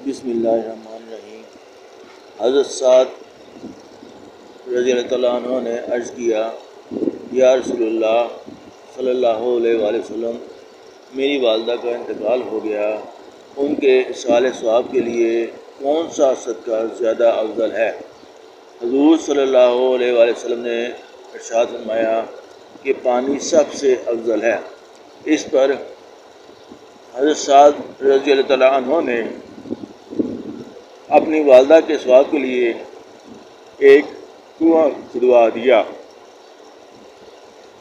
بسم اللہ الرحمن الرحیم۔ حضرت سعد رضی اللہ تعالیٰ عنہ نے عرض کیا، یا رسول اللہ صلی اللہ علیہ وآلہ وسلم، میری والدہ کا انتقال ہو گیا، ان کے اصحال ثواب کے لیے کون سا صدقہ زیادہ افضل ہے؟ حضور صلی اللہ علیہ وآلہ وسلم نے ارشاد فرمایا کہ پانی سب سے افضل ہے۔ اس پر حضرت سعد رضی اللہ تعالیٰ عنہ نے اپنی والدہ کے ثواب کے لیے ایک کنواں کھدوا دیا۔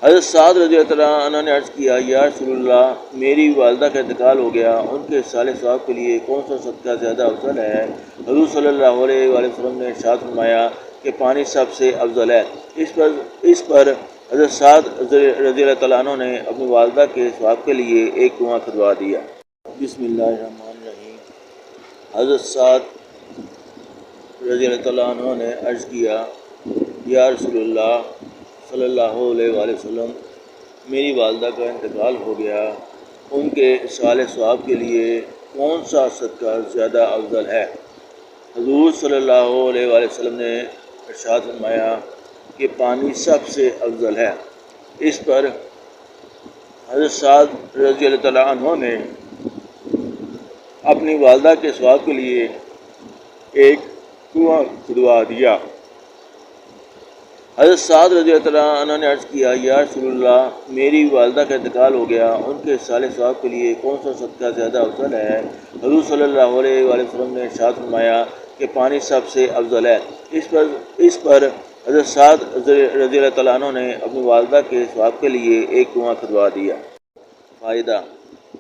حضرت سعد رضی اللہ تعالیٰ عنہ نے عرض کیا، یا رسول اللہ، میری والدہ کا انتقال ہو گیا، ان کے اصحال ثواب کے لیے کون سا صدقہ زیادہ افضل ہے؟ حضور صلی اللہ علیہ وآلہ وسلم نے ارشاد فرمایا کہ پانی سب سے افضل ہے۔ اس پر حضرت سعد رضی اللہ تعالیٰ عنہ نے اپنی والدہ کے ثواب کے لیے ایک کنواں کھدوا دیا۔ بسم اللہ الرحمن الرحیم۔ حضرت سعد رضی اللہ تعالیٰ عنہ نے عرض کیا، یا رسول اللہ صلی اللہ علیہ وآلہ وسلم، میری والدہ کا انتقال ہو گیا، ان کے اصحال ثواب کے لیے کون سا صدقہ زیادہ افضل ہے؟ حضور صلی اللہ علیہ وآلہ وسلم نے ارشاد فرمایا کہ پانی سب سے افضل ہے۔ اس پر حضرت سعد رضی اللہ تعالیٰ عنہ نے اپنی والدہ کے ثواب کے لیے ایک کنواں کھدوا دیا۔ حضرت سعد رضی اللہ تعالیٰ عنہ نے عرض کیا، یا رسول اللہ، میری والدہ کا انتقال ہو گیا، ان کے اصحال ثواب کے لیے کون سا صدقہ زیادہ افضل ہے؟ حضور صلی اللہ علیہ وآلہ وسلم نے ارشاد فرمایا کہ پانی سب سے افضل ہے۔ اس پر حضرت سعد رضی اللہ تعالیٰ عنہ نے اپنی والدہ کے ثواب کے لیے ایک کنواں کھدوا دیا۔ فائدہ: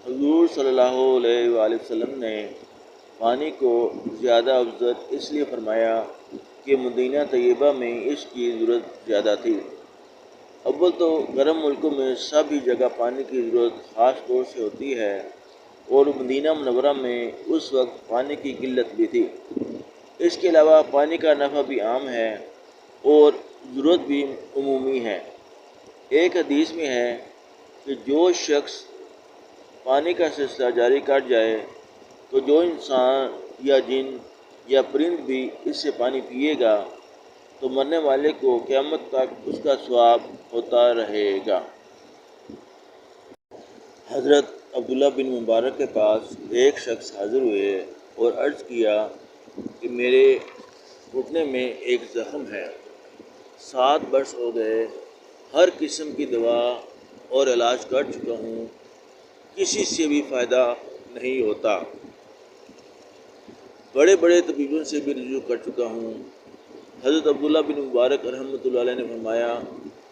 حضور صلی اللہ علیہ وآلہ وسلم نے پانی کو زیادہ افضل اس لیے فرمایا کہ مدینہ طیبہ میں اس کی ضرورت زیادہ تھی۔ اول تو گرم ملکوں میں سب ہی جگہ پانی کی ضرورت خاص طور سے ہوتی ہے، اور مدینہ منورہ میں اس وقت پانی کی قلت بھی تھی۔ اس کے علاوہ پانی کا نفع بھی عام ہے اور ضرورت بھی عمومی ہے۔ ایک حدیث میں ہے کہ جو شخص پانی کا سلسلہ جاری کر جائے تو جو انسان یا جن یا پرند بھی اس سے پانی پیے گا تو مرنے والے کو قیامت تک اس کا ثواب ہوتا رہے گا۔ حضرت عبداللہ بن مبارک کے پاس ایک شخص حاضر ہوئے اور عرض کیا کہ میرے گھٹنے میں ایک زخم ہے، 7 برس ہو گئے، ہر قسم کی دوا اور علاج کر چکا ہوں، کسی سے بھی فائدہ نہیں ہوتا، بڑے بڑے طبیبوں سے بھی رجوع کر چکا ہوں۔ حضرت عبداللہ بن مبارک رحمۃ اللہ علیہ نے فرمایا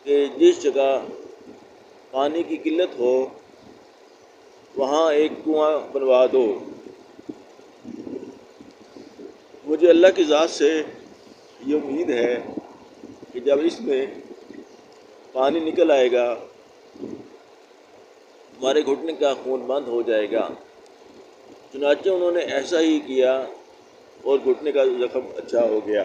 کہ جس جگہ پانی کی قلت ہو وہاں ایک کنواں بنوا دو۔ مجھے اللہ کی ذات سے یہ امید ہے کہ جب اس میں پانی نکل آئے گا ہمارے گھٹنے کا خون بند ہو جائے گا۔ چنانچہ انہوں نے ایسا ہی کیا اور گھٹنے کا زخم اچھا ہو گیا۔